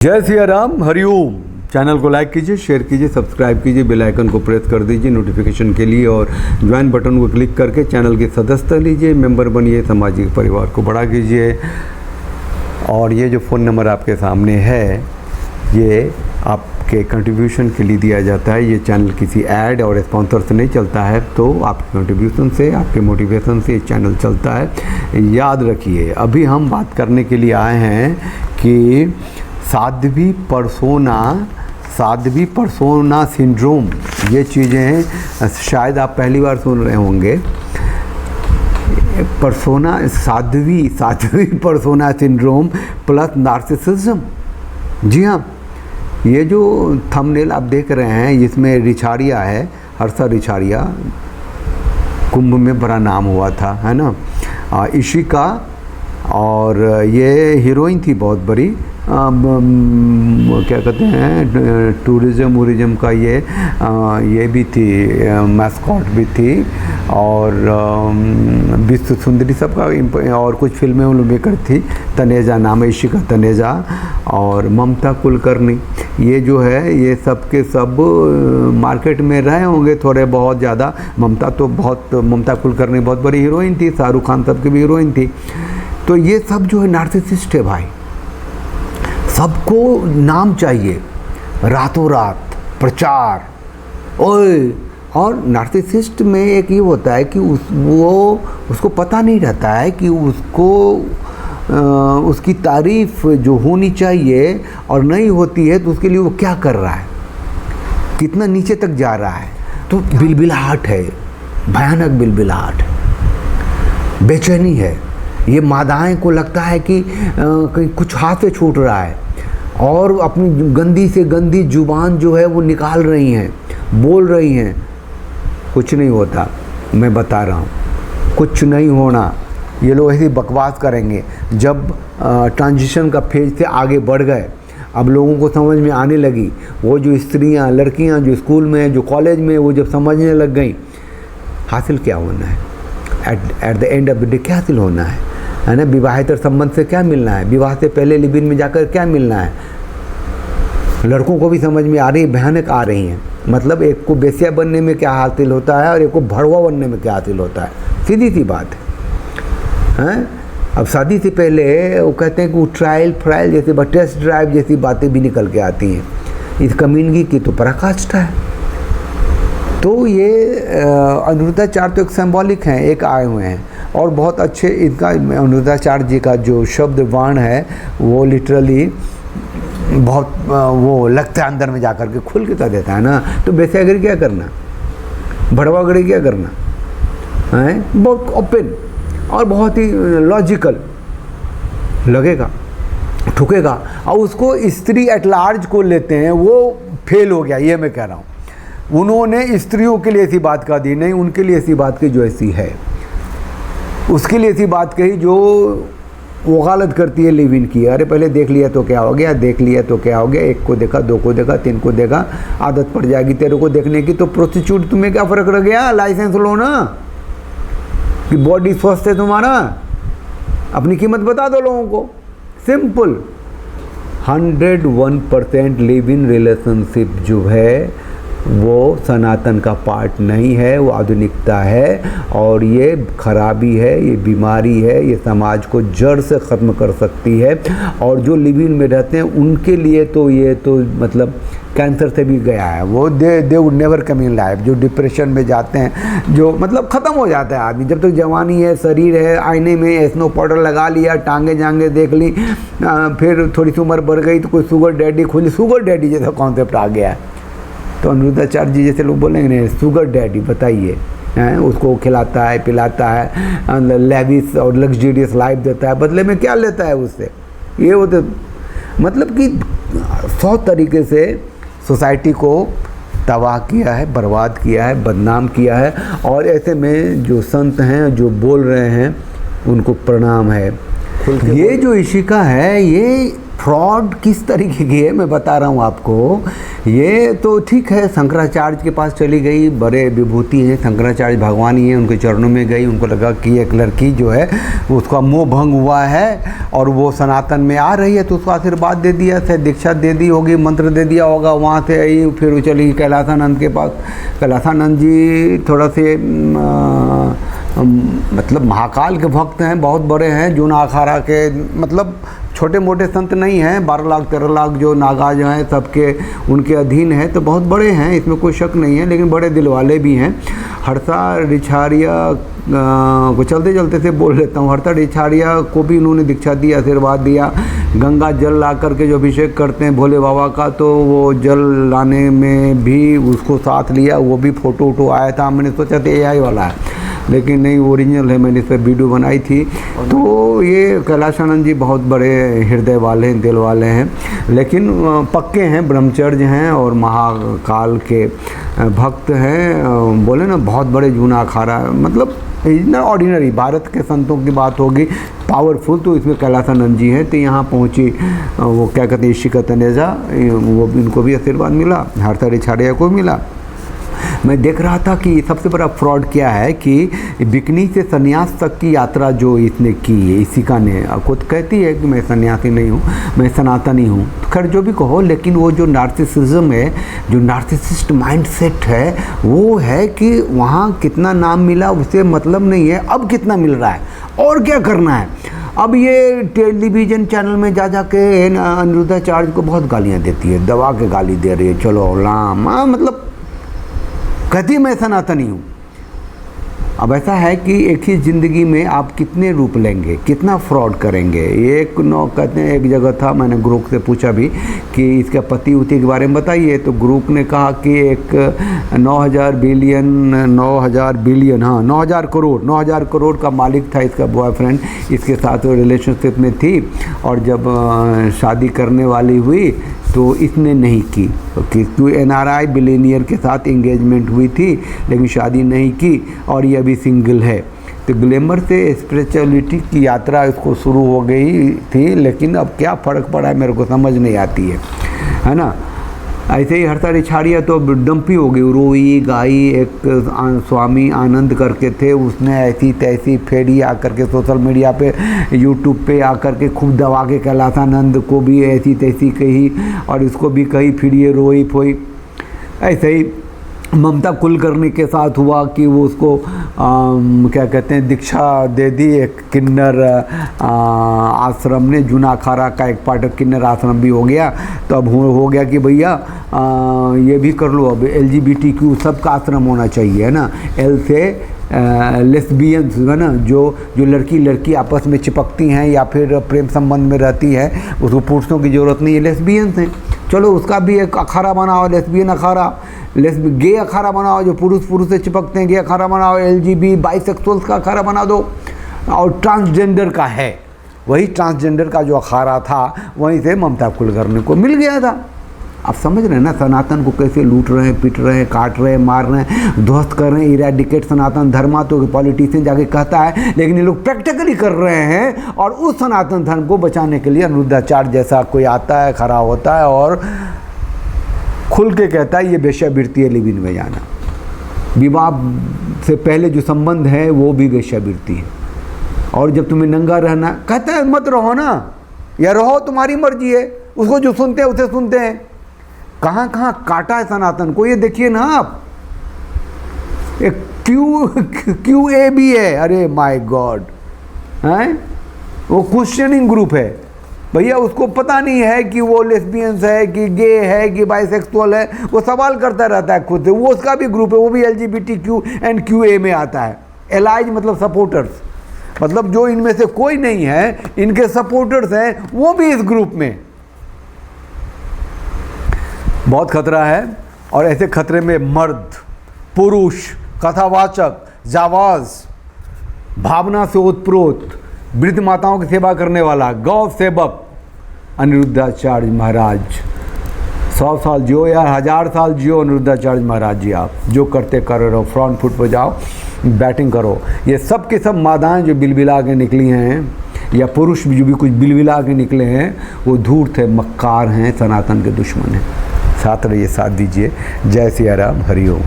जय सिया राम, हरिओम। चैनल को लाइक कीजिए, शेयर कीजिए, सब्सक्राइब कीजिए, बेल आइकन को प्रेस कर दीजिए नोटिफिकेशन के लिए और ज्वाइन बटन को क्लिक करके चैनल की सदस्यता लीजिए, मेंबर बनिए, सामाजिक परिवार को बड़ा कीजिए। और ये जो फ़ोन नंबर आपके सामने है ये आपके कंट्रीब्यूशन के लिए दिया जाता है। ये चैनल किसी ऐड और स्पॉन्सर से नहीं चलता है, तो आपके कंट्रीब्यूशन से, आपके मोटिवेशन से ये चैनल चलता है। याद रखिए, अभी हम बात करने के लिए आए हैं कि साध्वी पर्सोना सिंड्रोम, ये चीज़ें शायद आप पहली बार सुन रहे होंगे। Sadhvi persona syndrome plus narcissism. जी हाँ, ये जो थंबनेल आप देख रहे हैं इसमें रिछारिया है, हर्षा रिछारिया, कुंभ में बड़ा नाम हुआ था, है ना, इशिका, और ये हीरोइन थी बहुत बड़ी, क्या कहते हैं, टूरिज़्म का ये भी थी, मैस्कॉट भी थी, और विश्व सुंदरी सबका, और कुछ फिल्में उनमें थी। तनेजा नाम है, इशिका तनेजा और ममता कुलकर्णी, ये जो है ये सब के सब मार्केट में रहे होंगे थोड़े बहुत ज़्यादा। ममता कुलकर्णी बहुत बड़ी हीरोइन थी, शाहरुख खान सब की भी हीरोइन थी। तो ये सब जो है नार्सिसिस्ट है भाई, सबको नाम चाहिए, रातों रात प्रचार। और नार्सिसिस्ट में एक ये होता है कि उसको पता नहीं रहता है कि उसकी तारीफ जो होनी चाहिए और नहीं होती है तो उसके लिए वो क्या कर रहा है, कितना नीचे तक जा रहा है। तो बिलबिलाहट है, भयानक बिलबिलाहट, बेचैनी है। ये मादाएं को लगता है कि कहीं कुछ हाथ से छूट रहा है और अपनी गंदी से गंदी जुबान जो है वो निकाल रही हैं, बोल रही हैं। कुछ नहीं होता, मैं बता रहा हूँ, कुछ नहीं होना। ये लोग ऐसी बकवास करेंगे। जब ट्रांजिशन का फेज से आगे बढ़ गए, अब लोगों को समझ में आने लगी, वो जो स्त्रियाँ, लड़कियाँ जो स्कूल में, जो कॉलेज में, वो जब समझने लग गई हासिल क्या होना है, at the end of the day क्या हासिल होना है ना, विवाहेतर संबंध से क्या मिलना है, विवाह से पहले लिव-इन में जाकर क्या मिलना है। लड़कों को भी समझ में आ रही है, भयानक आ रही हैं। मतलब एक को बेस्या बनने में क्या हासिल होता है और एक को भड़वा बनने में क्या हासिल होता है, सीधी सी बात है। अब शादी से पहले वो कहते हैं कि वो ट्रायल जैसे टेस्ट ड्राइव जैसी बातें भी निकल के आती हैं। इस कमीनगी की तो पराकाष्ठा है। तो ये अनुरुद्धाचार्य तो एक सिंबॉलिक हैं, एक आए हुए हैं और बहुत अच्छे। इनका अनुरुद्धाचार्य जी का जो शब्द वाण है वो लिटरली बहुत वो लगता है अंदर में जाकर के खुल के कह देता है ना। तो बेस्यागिरी क्या करना, भड़वागड़ी क्या करना है, बहुत ओपन और बहुत ही लॉजिकल लगेगा, ठुकेगा। और उसको स्त्री एट लार्ज को लेते हैं, वो फेल हो गया, ये मैं कह रहा हूँ। उन्होंने स्त्रियों के लिए ऐसी बात कह दी, नहीं उनके लिए ऐसी बात कही जो ऐसी है, उसके लिए ऐसी बात कही जो वकालत करती है लिव इन की। अरे पहले देख लिया तो क्या हो गया, देख लिया तो क्या हो गया, एक को देखा, दो को देखा, तीन को देखा, आदत पड़ जाएगी तेरे को देखने की। तो प्रोस्टिट्यूट तुम्हें क्या फ़र्क रह गया, लाइसेंस लो ना, कि बॉडी स्वस्थ है तुम्हारा, अपनी कीमत बता दो लोगों को, सिंपल। 101% लिव इन रिलेशनशिप जो है वो सनातन का पार्ट नहीं है, वो आधुनिकता है और ये खराबी है, ये बीमारी है, ये समाज को जड़ से ख़त्म कर सकती है। और जो लिव इन में रहते हैं उनके लिए तो ये तो मतलब कैंसर से भी गया है वो, they would never come in life. जो डिप्रेशन में जाते हैं, जो मतलब ख़त्म हो जाता है आदमी। जब तक जवानी है, शरीर है, आईने में स्नो पाउडर लगा लिया, टांगे जांगे देख ली, फिर थोड़ी सी उम्र बढ़ गई तो कोई शुगर डैडी खुली, शुगर डैडी जैसा कॉन्सेप्ट आ गया है। तो अनुरुद्धाचार्य जी जैसे लोग बोलेंगे नहीं, शुगर डैडी बताइए, उसको खिलाता है, पिलाता है, लेविस और लग्जरियस लाइफ देता है, बदले में क्या लेता है उससे। ये वो तो मतलब कि 100 तरीके से सोसाइटी को तबाह किया है, बर्बाद किया है, बदनाम किया है। और ऐसे में जो संत हैं जो बोल रहे हैं उनको प्रणाम है। ये जो इशिका है ये फ्रॉड किस तरीके की है मैं बता रहा हूँ आपको। ये तो ठीक है, शंकराचार्य के पास चली गई, बड़े विभूति हैं शंकराचार्य भगवान ही हैं, उनके चरणों में गई, उनको लगा कि एक लड़की जो है उसका मोह भंग हुआ है और वो सनातन में आ रही है, तो उसको आशीर्वाद दे दिया, से दीक्षा दे दी होगी, मंत्र दे दिया होगा, वहाँ से आई, फिर वो चली कैलाशानंद के पास। कैलाशानंद जी थोड़ा से मतलब महाकाल के भक्त हैं, बहुत बड़े हैं, जूना अखाड़ा के, मतलब छोटे मोटे संत नहीं हैं, 12 लाख 13 लाख जो नागा जो हैं सबके उनके अधीन है, तो बहुत बड़े हैं, इसमें कोई शक नहीं है, लेकिन बड़े दिल वाले भी हैं। हर्षा रिछारिया को चलते चलते से बोल लेता हूँ, हर्षा रिछारिया को भी उन्होंने दीक्षा दी, आशीर्वाद दिया। गंगा जल ला करके जो अभिषेक करते हैं भोले बाबा का, तो वो जल लाने में भी उसको साथ लिया, वो भी फ़ोटो वोटो आया था, मैंने सोचा था AI वाला है, लेकिन नहीं, ओरिजिनल है, मैंने इस पर वीडियो बनाई थी। तो ये कैलाशानंद जी बहुत बड़े हृदय वाले हैं, दिल वाले हैं, लेकिन पक्के हैं, ब्रह्मचर्य हैं और महाकाल के भक्त हैं। बोले ना बहुत बड़े जूना अखाड़ा, मतलब इतना ऑर्डिनरी भारत के संतों की बात होगी पावरफुल, तो इसमें कैलाशानंद जी हैं। तो यहाँ पहुँची वो क्या कहते हैं ईशिका तनेजा, वो इनको भी आशीर्वाद मिला, हर्षा रिछारिया को मिला। मैं देख रहा था कि सबसे बड़ा फ्रॉड क्या है कि बिकनी से सन्यास तक की यात्रा जो इसने की है, इशिका ने, खुद कहती है कि मैं सन्यासी नहीं हूँ, मैं सनातनी हूँ, तो खैर जो भी कहो, लेकिन वो जो नार्सिसिज्म है, जो नार्सिसिस्ट माइंडसेट है, वो है कि वहाँ कितना नाम मिला उससे मतलब नहीं है, अब कितना मिल रहा है और क्या करना है। अब ये टेलीविज़न चैनल में जा के अनिरुद्धाचार्य को बहुत गालियाँ देती है, दबा के गाली दे रही है, चलो राम, मतलब कहती मैं सनातनी हूँ। अब ऐसा है कि एक ही ज़िंदगी में आप कितने रूप लेंगे, कितना फ्रॉड करेंगे। एक कहते हैं, एक जगह था, मैंने गुरुक से पूछा भी कि इसका पति उति के बारे में बताइए, तो गुरुक ने कहा कि एक 9,000 करोड़ का मालिक था इसका बॉयफ्रेंड, इसके साथ वो रिलेशनशिप में थी, और जब शादी करने वाली हुई तो इसने नहीं की, क्योंकि NRI बिलियनियर के साथ एंगेजमेंट हुई थी, लेकिन शादी नहीं की और ये अभी सिंगल है। तो ग्लैमर से स्पिरिचुअलिटी की यात्रा इसको शुरू हो गई थी, लेकिन अब क्या फ़र्क पड़ा है मेरे को समझ नहीं आती है ना। ऐसे ही हर्षा रिछारिया तो डंपी हो गई, रोई गाई। एक स्वामी आनंद करके थे, उसने ऐसी तैसी फेरी आकर के सोशल मीडिया पे, यूट्यूब पे आकर के खूब दबा के कैलाशानंद को भी ऐसी तैसी कही और इसको भी कही, फिर ये रोई फोई। ऐसे ही ममता कुलकर्णी के साथ हुआ कि वो उसको क्या कहते हैं दीक्षा दे दी, एक किन्नर आश्रम ने, जूना अखाड़ा का एक पार्ट किन्नर आश्रम भी हो गया। तो अब हो गया कि भैया ये भी कर लो, अब LGBTQ सबका आश्रम होना चाहिए, है ना। L से लेस्बियंस, है ना, जो लड़की आपस में चिपकती हैं या फिर प्रेम संबंध में रहती है, उसको पुरुषों की ज़रूरत नहीं है, लेस्बियंस हैं, चलो उसका भी एक अखाड़ा बनाओ, लेस्बियन अखाड़ा, गे अखाड़ा बनाओ, जो पुरुष से चिपकते हैं, गे अखाड़ा बनाओ, LGB बाइसेक्सुअल्स का अखाड़ा बना दो, और ट्रांसजेंडर का है, वही ट्रांसजेंडर का जो अखाड़ा था वहीं से ममता कुलकर्णी को मिल गया था। आप समझ रहे हैं ना, सनातन को कैसे लूट रहे हैं, पीट रहे हैं, काट रहे हैं, मार रहे हैं, ध्वस्त कर रहे हैं, इरेडिकेट सनातन धर्म, तो पॉलिटिशियन जाके कहता है, लेकिन ये लोग प्रैक्टिकली कर रहे हैं। और उस सनातन धर्म को बचाने के लिए अनिरुद्धाचार्य जैसा कोई आता है, खड़ा होता है और खुल के कहता है ये वेश्यावृत्ति है, लिविन में जाना, विवाह से पहले जो संबंध है वो भी वेश्यावृत्ति है, और जब तुम्हें नंगा रहना, कहता है मत रहो ना, या रहो तुम्हारी मर्जी है, उसको जो सुनते हैं उसे सुनते हैं। कहाँ कहाँ काटा है सनातन को, ये देखिए ना आप, एक QA भी है, अरे माय गॉड, हैं, वो क्वेश्चनिंग ग्रुप है भैया, उसको पता नहीं है कि वो लेस्बियंस है कि गे है कि बाइसेक्सुअल है, वो सवाल करता रहता है खुद से, वो उसका भी ग्रुप है, वो भी LGBTQ and QA में आता है। एलाइज मतलब सपोर्टर्स, मतलब जो इनमें से कोई नहीं है, इनके सपोर्टर्स हैं, वो भी इस ग्रुप में। बहुत खतरा है, और ऐसे खतरे में मर्द, पुरुष, कथावाचक, जावाज, भावना से ओतप्रोत, वृद्ध माताओं की सेवा करने वाला गौ सेवक अनिरुद्धाचार्य महाराज, 100 साल जियो या 1000 साल जियो अनिरुद्धाचार्य महाराज जी, आप जो करते कर रहे हो, फ्रंट फुट पर जाओ, बैटिंग करो। ये सब के सब मादाएँ जो बिलबिला के निकली हैं, या पुरुष जो भी कुछ बिलबिला के निकले हैं वो धूर्त है, मक्कार हैं, सनातन के दुश्मन हैं। साथ रहिए, साथ दीजिए। जय सिया राम, हरि ओम।